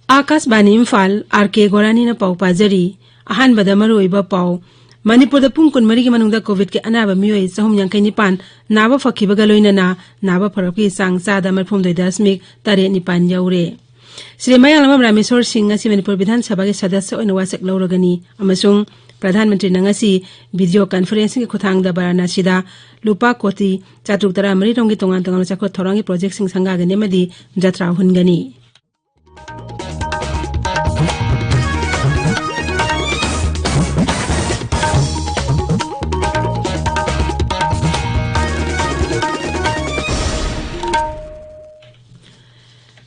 Akashvani Imphal R K गोरानी न पाउ पाजरी अहान बदा मरुइबा पाउ मणिपुर दा पुंग 20 की मनुंग दा कोविड के अनाबा मियोय 329 नाबा फखिबगा लोइनना नाबा फरकि सांग चादा 3.9 यौरे श्री मयालम रामेश्वर सिंह असि मणिपुर विधानसभा के सदस्य ओइन वासक लौरगनी अमसुंग प्रधानमंत्री नंगसी वीडियो कॉन्फ्रेंसिंग के खुथांग दा वाराणसी दा लुपा कोटी 430 रोंगी तोंगान तोंगान चखो थोरांगी प्रोजेक्ट सिंग संगागने मदी जत्रा हुनगनी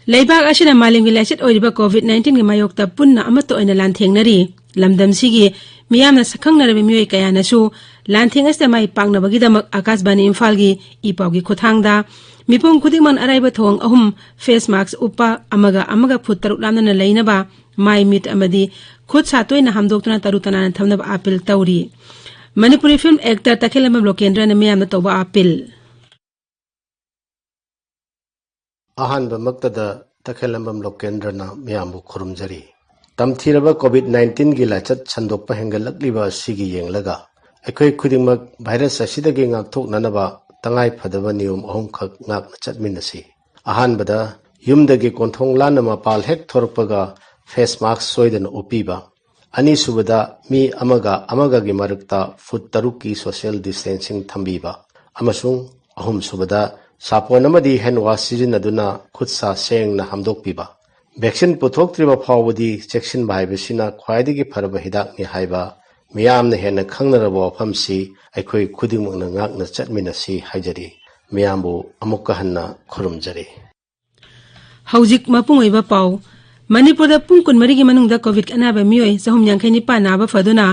लेबाग असिना मालिंग विलासित ओइरिबा कोविड-19 के मायोक्ता पुन्ना अमतो ओइना लांथेंगनरी लमदम सिगी मियामना सखंगनरबे मियोय कयानसु लांथेंग अस्ते माइ पांगनबगिदमक आकाशवाणी इम्फाल गी इपाउगी खुथांगदा मिपुम खुदिमन अराइबा थोंग अहुम फेस मास्क उपा अमगा फुट तरुक लामना लैनबा माइ मिट अमदी खुद सातोइना हमदोक्तना तरुतना थमनबा अपील तौरी मणिपुरी फिल्म एक्टर तखेलम लोकेंद्रन मियामना तोबा अपील अहानबा मक्तदा तखेलंबम लोकेंद्रना मियामबु खुरुमजरी तमथीरबा कोविड-19 गी लाचत संदोकपा हेंगलकलिबा सिगी येंगलगा अखोय खुदिमक virus असिदगी ngakthoknanaba tangai phadaba niyom ahum khak ngakna chatminasi ahanbada yumdagi konthong lanama pal hek thorpaga face mask soidana upiba ani subada mi amaga gi marukta foot taruki social distancing thambiba amasung ahum subada सापोन अमदी hand wash सिजिनदुना खुदसा सेंगना हमदोकपिबा vaccine पुथोक्त्रिबा फावबदी चेक्सिन बाहायबसिना ख्वाइदगी फरबा हिदाकनि हाइबा मियामना हेन्ना खंगनरबा वफमसी अखोय खुदिमुकना ngakna चटमिनसी हाइजरी मियामबु अमुक्का हन्ना खुरुमजरी हौजिक मपुंगोइबा पाउ मणिपुर दा पुंग 20 की मनुंग दा कोविड अनाबा मियोय 329 नाबा फदुना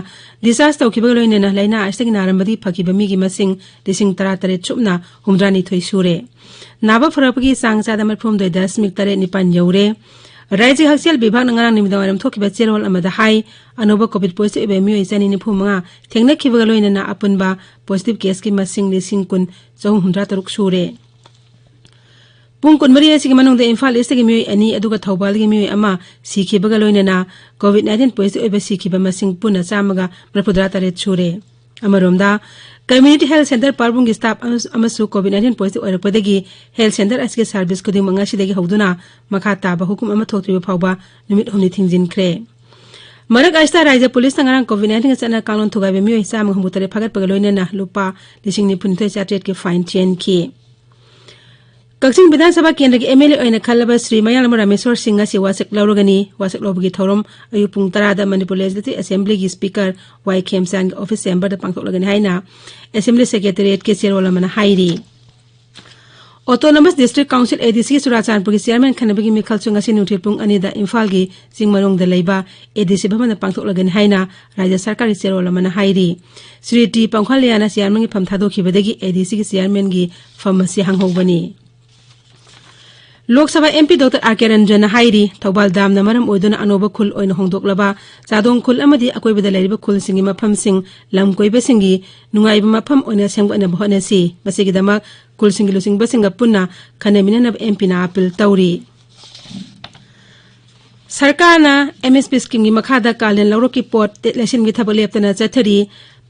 डिसास तौखिबा लोइनेना लाइना आस्तिग नारमबदी फकिबा मिगी मसिंग 13 चुपना 193 सुरे नाबा फरपगी सांग चादा 3.9 यौरे राज्य हक्सेल विभाग नंगारां निमिदावरम थोखिबा चेरोल अमदा हाई अनोबा कोविड पॉजिटिव बे मियोय 95 थेंगनखिबा लोइनेना अपुनबा पॉजिटिव केस की मसिंग 3,963 सुरे पुंग 20 असि मनुंग इम्फाल ईस्ट की मियोय अनि अदुगा थौबाल की मियोय अमा सिखिबगा लोइनेना कोविड-19 पॉजिटिव ओइबा सिखिबा मसिंग पुना चामगा 73 सुरे अमरोमदा कम्युनिटी हेल्थ सेंटर पारबुंग की स्टाफ अमसु कोविड-19 पॉजिटिव ओइरपदगी हेल्थ सेंटर असके सर्विस खुदिंग मंगासिदगी हौदुना मखा ताबा हुकुम अमा थोक्त्रिबा फावबा निमिट हमनि थिंजिनख्रे मरक आस्ता राज्य पुलिस नंगारां कोविड-19 चना कानून थुगाबे मियोय चामग हमबुतरे फागतपगा लोइनेना लुपा 2,948 के फाइन चेन की कक्सिंग विधानसभा केंद्र के एमएलए ओइना खलबा श्री मयालम रामेश्वर सिंह से वासक लौरगनी वासक लौबगी थौरम अयुपुंग 10 दा मणिपुर लेजिस्लेटिव असेंबली की स्पीकर वाई खेमसांग ऑफिस चेंबर दा पांगथोकलगनी हाइना असेंबली सेक्रेटरीट के चेयरवलमना हाइरी ऑटोनोमस डिस्ट्रिक्ट काउंसिल एडीसी सुराचानपुर की चेयरमैन खनबगी मिखल चुंगसी नुथिपुंग अनिदा इम्फाल की चिंगमरोंग दा लेबा एडीसी भवन पांगथोकलगनी हाइना राज्य सरकार की चेयरवलमना हाइरी श्री टी पंखलियाना चेयरमैन की फम थादोखिबदगी एडीसी की चेयरमैन की फमसी हांगहोबनी लोकसभा एमपी डॉक्टर आर के रंजन हाइरी थौबाल दाम नमरम ओइदुना अनोबा खुल ओइन होंदोकलबा चादोंग खुल अमदी अकोइबदा लेरिबा खुल सिंगी मफम सिंग लम कोइबा सिंगी नुंगाइबा मफम ओइना सेंगबना बहनसी मसिगिदमक खुल सिंगी लुसिंगबा सिंगा पुन्ना खनेमिननब एमपी ना अपील तौरी सरकारना एमएसपी स्कीम की मखादा कालेन लौरो की पोट लेसिन की थबक लेपतना चथरी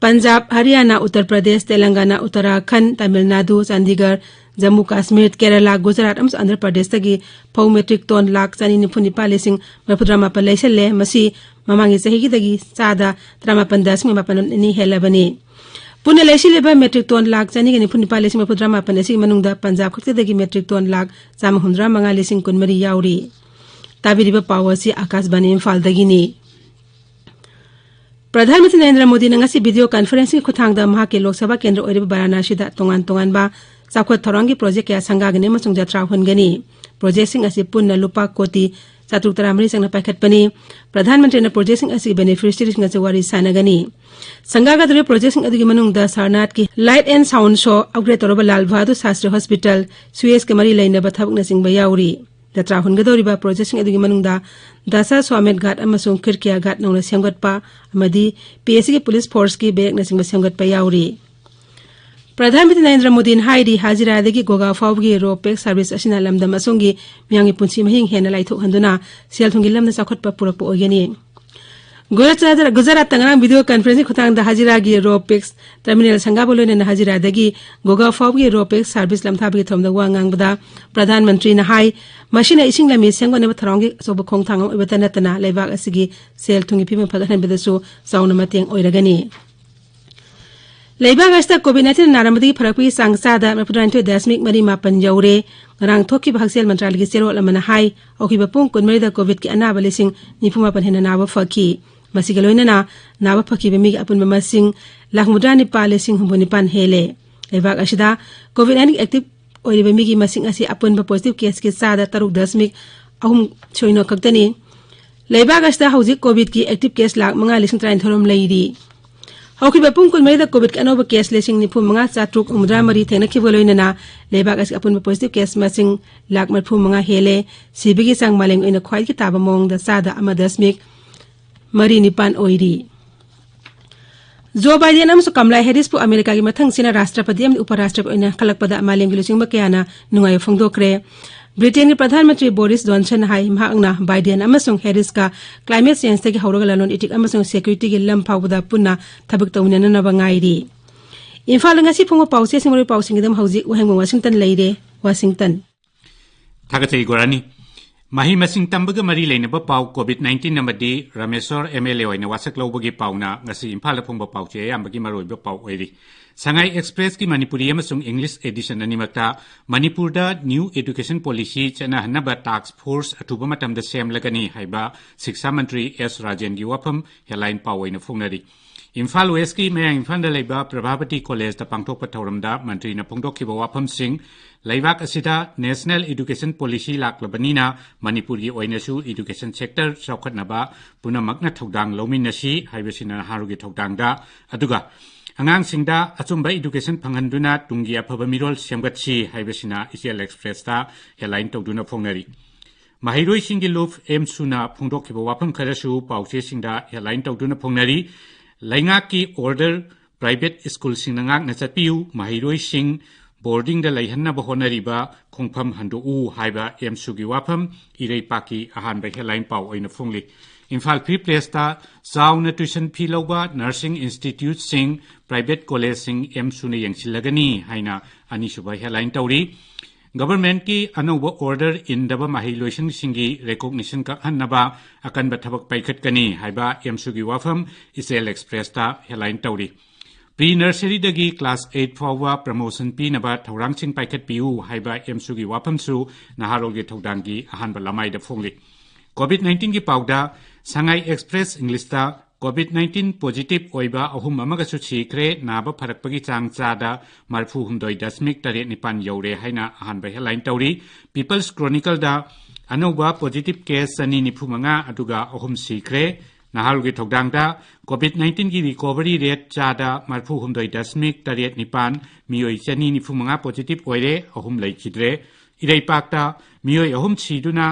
पंजाब हरियाणा उत्तर प्रदेश तेलंगाना उत्तराखंड तमिलनाडु चंडीगढ़ जम्मू काश्मीर केरला गुजरात आंध्र प्रदेश तगी फौ मेट्रिक टन लाख 4,994 लैसले मसी ममांगी चहीगी चादा 13.8 हेलबनी पुणे लैसिलेबा मेट्रिक टन लाख 4,994 असि मनुंगदा पंजाब खक्तदगी मेट्रिक टन लाख 195,000 याउरी ताबिरिबा पावसी आकाशवाणी इम्फालदगिनी प्रधानमंत्री नरेंद्र मोदी नंगासी वीडियो कॉन्फ्रेंसिंग खुथांगदा महाके लोकसभा केंद्र ओइरिबा वाराणसीदा तोंगान चाखोत थौरांगी प्रोजेक्ट क्या संगागने मसुंग जत्रा हुनगनी प्रोजेक्ट असि पुन्ना लुपा कोटी 430 संगना पाखतपनी प्रधानमंत्री ने प्रोजेक्ट असि बेनिफिशियरीज ngase wari sanagani संगागदरे प्रोजेक्ट अदुगी मनुंगदा सारनाथ की light and sound show upgrade तोरबा लाल बहादुर शास्त्री हॉस्पिटल सुएस के मरी लाइन बथाबक नसिंग बयाउरी jatra hungadoriba project sing edugi manungda dasa swamet ghat amasung khirkia ghat nongna semgatpa amadi PSC ki police force ki berek na singba semgatpa yauri Pradhan Mantri Narendra Modi haidi hajira dagi goga fawgi ropek service asina lamdam asungi miyangi punsi mahing hena laithok handuna sel thungi lamna sakhotpa purakpa ogeni Gujarat tangarang video conferencing khutang da hajira gi ropek terminal sangabolo ne hajira dagi goga fawgi ropek service lamthabi thomda wangang bada Pradhan Mantri na hai machine ising lami sengwa ne tharongi sob khongthang obetanatana lebak asigi sel thungi phima phagahan bedasu sauna mateng oiragani Leibang asta COVID-19 naramadi pharakpi sangsada mapudan to dasmik mari mapan yaure ngarang thoki bhagsel mantrali gi sero lamana hai okiba pung kunmari da COVID ki anaba lising nifuma pan hena nawa phaki masigaloina na nawa phaki bemi apun masing lakhmudani pale sing humboni pan hele leibak asida COVID-19 active oiri bemi gi masing asi apun ba positive case ki sada taruk dasmik ahum choino kaktani leibak asta hauji COVID ki active case lak manga lising train thorom leidi Hoki bapung kul mai da COVID ka anova case lesing ni phu manga chatruk umdra mari thena khiboloina na lebak as apun positive case masing lak mar phu manga hele sibigi sang maleng oina khwai ki taba mong da sada ama dasmik mari nipan oiri Joe Biden amsu Kamala Harris pu America gi mathang sina rashtrapati am uparashtrapati oina khalakpada maleng gilusing makayana nungai phongdokre Britain ki Pradhan Mantri Boris Johnson hai mahangna Biden amasung Harris ka climate change tagi hawraga lalon itik amasung security gi lam phawda punna thabak tawna na bangairi Imphal ngasi phungo pause singori pausing dam hauji Wahengbam Washington leire Washington Thagatai Gorani Mahi masing tambaga mari leinaba pau COVID-19 namadi Ramesor MLA oina wasak lawbagi pauna ngasi Imphal phungba pauche ambagi maroiba pau oiri Sangai Express ki Manipuri amasung English edition animakta Manipurda new education policy chana hanaba task force atuba matamda semlagani haiba Shiksha Mantri S Rajan gi wafam headline pawoina fungnari Imphal West ki mayang Imphal da leiba Prabhavati College da pangthok pathoramda mantri na phongdok ki wafam sing laibak asida national education policy laklabanina Manipur gi oinasu education sector saukhatnaba punamakna thodang lominasi haibasina harugi thodangda aduga Angang singda achumba education panghanduna tungi aphaba mirol semgatchi haibasina Isial Express ta headline tawduna phongnari Mahiroi singi luf M suna phongdokhiba wafam kharasu pauche singda headline tawduna phongnari lainga ki order private school sinangak na chatpiu Mahiroi sing boarding da laihanna ba honariba khongpham handu u haiba M sugi wafam irei paki ahan ba headline paw oina phongli Imphal Free Press ta Zauna Tuition Fee Loba Nursing Institute Sing Private College Sing M Sune Yangsilagani Haina Anisuba Headline Tauri Government ki Anoba Order in Daba Mahilotion Singi Recognition Ka Hanaba Akan Batabak Paikat Kani Haiba M Sugi Wafam Isial Express ta Headline Tauri Pre-nursery dagi class 8 forward promotion P naba Taurang Sing Paikat Piu Haiba M Sugi Wafam Su Naharogi Taudangi Ahan Balamai da Fongli COVID-19 ki pauda Sangai Express English ta COVID-19 positive oiba ahum amaga su chikre naba pharakpagi chang chada marfu humdoi dasmik tare nipan yaure haina ahanba headline tauri People's Chronicle da anoba positive case ani nifumanga aduga ahum sikre nahalugi thogdangda COVID-19 ki recovery rate chada marfu humdoi dasmik tare nipan mioi chani nifumanga positive oire ahum laikhidre irei pakta mioi ahum chiduna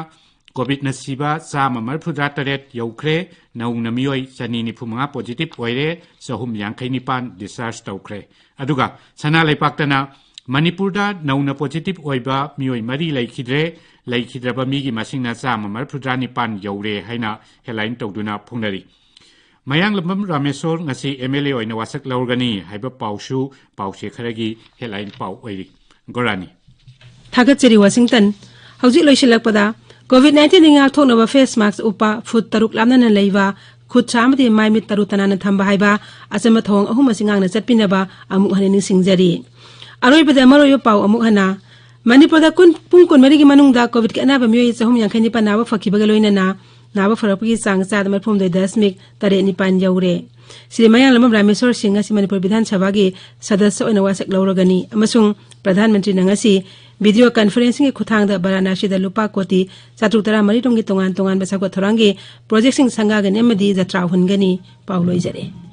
COVID na siba sama marfudra taret yaukre naung mioi chani ni phumanga positive oire sahum yangkai nipan discharge taukre aduga sana laipaktana Manipurda nauna positive oiba mioi mari laikhidraba migi masingna sama marfudra nipan yaure haina headline tawduna phungnari Mayang lambam Ramesor ngasi MLA oina wasak laurgani haiba pausu pause kharagi headline pau oiri Gorani Thagacheri Washington hauji loisilakpada COVID-19 ngak thoknaba face mask upa foot taruk lamna leiwa khut chamdi maimit taru tanana thamba haiba asama thong ahum asingang na chatpinaba amuk hanin singjari aroi bada maroyo pau amuk hana Manipurda kun pungkun marigi manungda COVID ki anaba mioi chahum yangkhani pa nawa fakhibaga loina na nawa farapagi sangsa da marphum doi dasmik tare nipan yaure Sri Mayang Lamam Ramesor Singh si Manipur Bidhan Sabha gi sadasya oina wasak lauragani amasung Pradhan Mantri nangasi video conferencing ki khuthang da Varanasi da lupa koti chatrutara mari tongi tongan basagot thorangi project sing sanga gani amadi jatra hungani pauloi jare